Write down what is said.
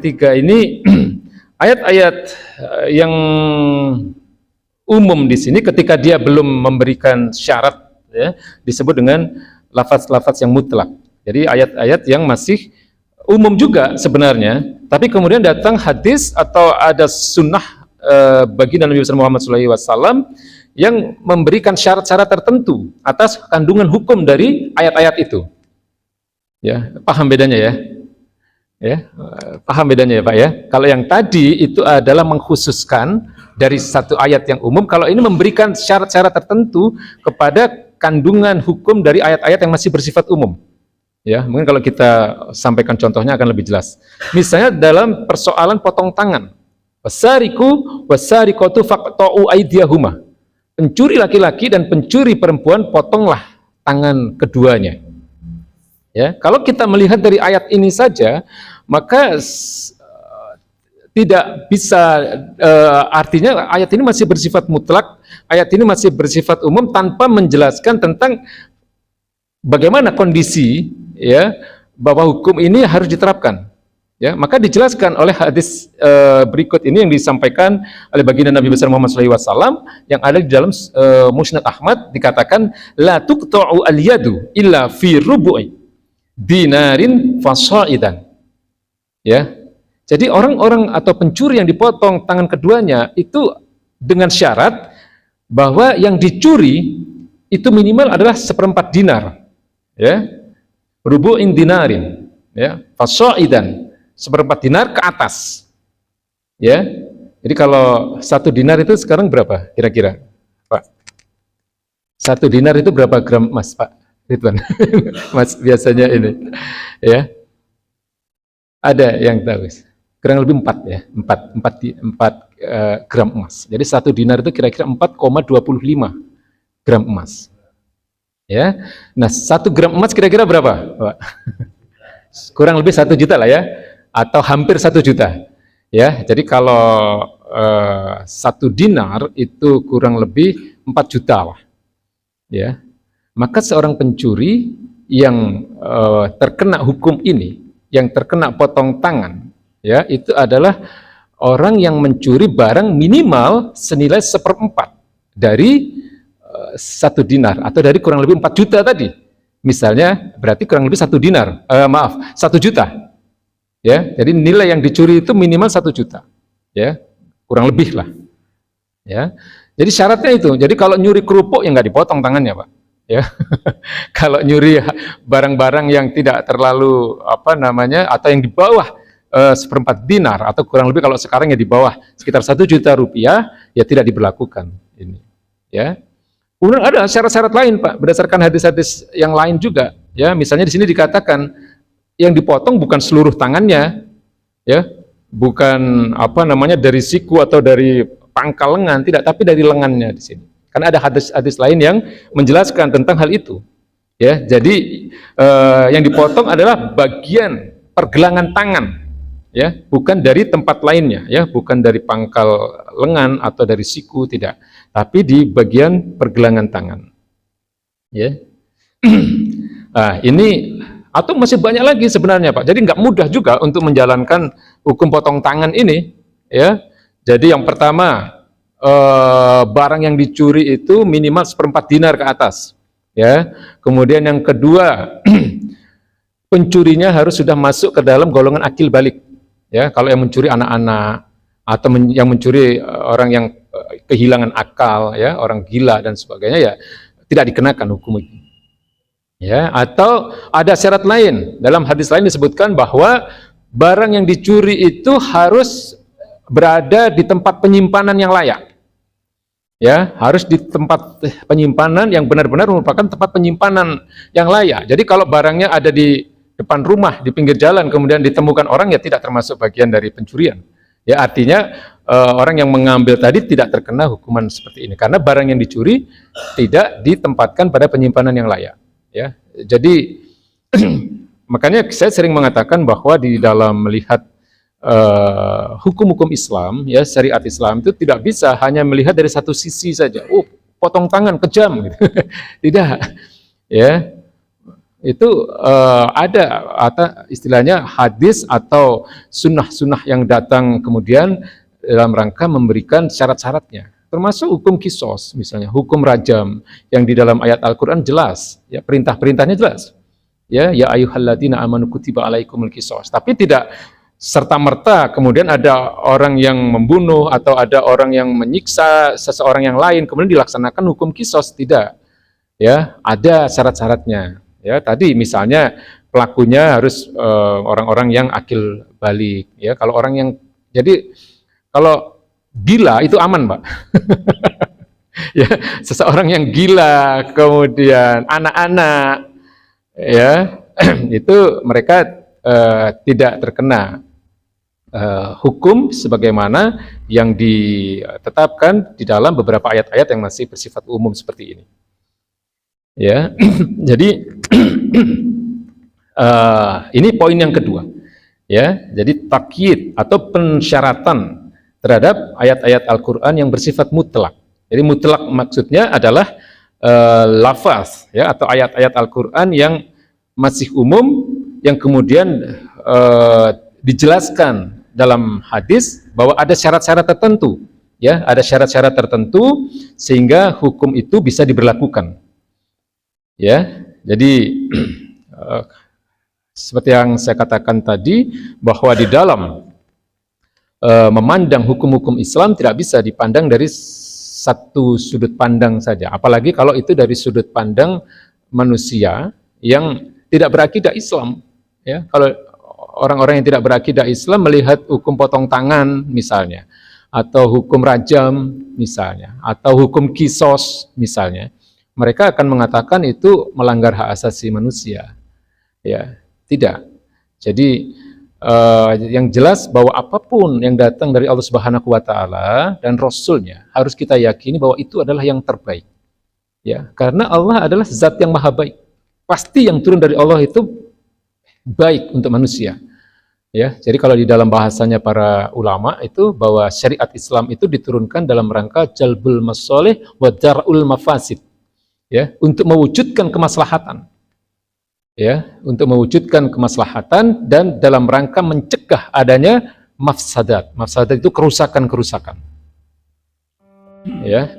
ketiga ini ayat-ayat yang umum di sini ketika dia belum memberikan syarat, ya, disebut dengan lafaz-lafaz yang mutlak. Jadi ayat-ayat yang masih umum juga sebenarnya, tapi kemudian datang hadis atau ada sunnah baginda Nabi Muhammad SAW yang memberikan syarat-syarat tertentu atas kandungan hukum dari ayat-ayat itu. Ya, paham bedanya ya? Ya, paham bedanya ya Pak ya? Kalau yang tadi itu adalah mengkhususkan dari satu ayat yang umum, kalau ini memberikan syarat-syarat tertentu kepada kandungan hukum dari ayat-ayat yang masih bersifat umum. Ya, mungkin kalau kita sampaikan contohnya akan lebih jelas. Misalnya dalam persoalan potong tangan. Wasariku wasariqatu faqta'u aydiyahuma. Pencuri laki-laki dan pencuri perempuan potonglah tangan keduanya. Ya, kalau kita melihat dari ayat ini saja, maka tidak bisa, artinya ayat ini masih bersifat mutlak, ayat ini masih bersifat umum tanpa menjelaskan tentang bagaimana kondisi, ya, bahwa hukum ini harus diterapkan. Ya, maka dijelaskan oleh hadis berikut ini yang disampaikan oleh baginda Nabi besar Muhammad SAW yang ada di dalam Musnad Ahmad, dikatakan la tuqta'u al-yadu illa fi rubu'i dinarin fasaidan. Ya, jadi orang-orang atau pencuri yang dipotong tangan keduanya itu dengan syarat bahwa yang dicuri itu minimal adalah 1/4 dinar, ya, rubu'in dinarin, ya, fasaidan, 1/4 dinar ke atas, ya. Jadi kalau 1 dinar itu sekarang berapa kira-kira, Pak? 1 dinar itu berapa gram emas, Pak Ridwan? Mas biasanya ini, ya. Ada yang tahu? Kurang lebih 4 ya, 4 gram emas. Jadi 1 dinar itu kira-kira 4,25 gram emas. Ya, nah 1 gram emas kira-kira berapa, Pak? Kurang lebih 1 juta lah ya, atau hampir 1 juta. Ya, jadi kalau 1 dinar itu kurang lebih 4 juta lah. Ya, maka seorang pencuri yang terkena hukum ini, yang terkena potong tangan, ya, itu adalah orang yang mencuri barang minimal senilai 1/4 dari 1 dinar, atau dari kurang lebih 4 juta tadi. Misalnya berarti kurang lebih 1 dinar, 1 juta. Ya, jadi nilai yang dicuri itu minimal 1 juta. Ya, kurang lebih lah. Ya, jadi syaratnya itu. Jadi kalau nyuri kerupuk ya nggak dipotong tangannya, Pak. Ya, kalau nyuri barang-barang yang tidak terlalu atau yang di bawah 1/4 dinar, atau kurang lebih kalau sekarang ya di bawah sekitar 1 juta rupiah, ya tidak diberlakukan ini. Ya, kemudian ada syarat-syarat lain, Pak, berdasarkan hadis-hadis yang lain juga. Ya, misalnya di sini dikatakan yang dipotong bukan seluruh tangannya, ya, bukan dari siku atau dari pangkal lengan, tidak, tapi dari lengannya di sini. Karena ada hadis-hadis lain yang menjelaskan tentang hal itu. Ya, jadi yang dipotong adalah bagian pergelangan tangan, ya, bukan dari tempat lainnya, ya, bukan dari pangkal lengan atau dari siku, tidak, tapi di bagian pergelangan tangan. Ya, nah, ini atau masih banyak lagi sebenarnya, Pak. Jadi nggak mudah juga untuk menjalankan hukum potong tangan ini. Ya, jadi yang pertama, barang yang dicuri itu minimal 1/4 dinar ke atas. Ya, kemudian yang kedua, pencurinya harus sudah masuk ke dalam golongan akil balik. Ya, kalau yang mencuri anak-anak atau yang mencuri orang yang kehilangan akal, ya, orang gila dan sebagainya, ya tidak dikenakan hukum itu. Ya, atau ada syarat lain. Dalam hadis lain disebutkan bahwa barang yang dicuri itu harus berada di tempat penyimpanan yang layak. Ya, harus di tempat penyimpanan yang benar-benar merupakan tempat penyimpanan yang layak. Jadi kalau barangnya ada di depan rumah, di pinggir jalan, kemudian ditemukan orang, ya tidak termasuk bagian dari pencurian. Ya, artinya orang yang mengambil tadi tidak terkena hukuman seperti ini, karena barang yang dicuri tidak ditempatkan pada penyimpanan yang layak. Ya, jadi makanya saya sering mengatakan bahwa di dalam melihat hukum-hukum Islam, ya, syariat Islam itu tidak bisa hanya melihat dari satu sisi saja. Oh, potong tangan kejam, gitu. Tidak, ya. itu ada atau istilahnya hadis atau sunnah-sunnah yang datang kemudian dalam rangka memberikan syarat-syaratnya, termasuk hukum kisos, misalnya hukum rajam yang di dalam ayat Al-Quran jelas, ya perintah-perintahnya jelas, ya ayyuhalladzina amanu kutiba alaikumul kisos, tapi tidak serta-merta kemudian ada orang yang membunuh atau ada orang yang menyiksa seseorang yang lain kemudian dilaksanakan hukum kisos, tidak, ya ada syarat-syaratnya. Ya, tadi misalnya pelakunya harus orang-orang yang akil balik. Ya, kalau orang yang jadi kalau gila itu aman, Pak. Ya, seseorang yang gila, kemudian anak-anak, ya itu mereka tidak terkena hukum sebagaimana yang ditetapkan di dalam beberapa ayat-ayat yang masih bersifat umum seperti ini. Ya, jadi ini poin yang kedua. Ya, jadi takyid atau pensyaratan terhadap ayat-ayat Al-Quran yang bersifat mutlak. Jadi mutlak maksudnya adalah lafaz, ya, atau ayat-ayat Al-Quran yang masih umum yang kemudian dijelaskan dalam hadis bahwa ada syarat-syarat tertentu, ya, ada syarat-syarat tertentu sehingga hukum itu bisa diberlakukan. Ya, jadi seperti yang saya katakan tadi bahwa di dalam memandang hukum-hukum Islam tidak bisa dipandang dari satu sudut pandang saja, apalagi kalau itu dari sudut pandang manusia yang tidak berakidah Islam. Ya, kalau orang-orang yang tidak berakidah Islam melihat hukum potong tangan misalnya, atau hukum rajam misalnya, atau hukum kisos misalnya, mereka akan mengatakan itu melanggar hak asasi manusia. Ya, tidak. Jadi yang jelas bahwa apapun yang datang dari Allah Subhanahu wa taala dan Rasulnya harus kita yakini bahwa itu adalah yang terbaik. Ya, karena Allah adalah zat yang maha baik. Pasti yang turun dari Allah itu baik untuk manusia. Ya, jadi kalau di dalam bahasanya para ulama itu bahwa syariat Islam itu diturunkan dalam rangka jalbul masalih wa dar'ul mafasid. Ya, untuk mewujudkan kemaslahatan, ya, untuk mewujudkan kemaslahatan dan dalam rangka mencegah adanya mafsadat. Mafsadat itu kerusakan-kerusakan. Ya,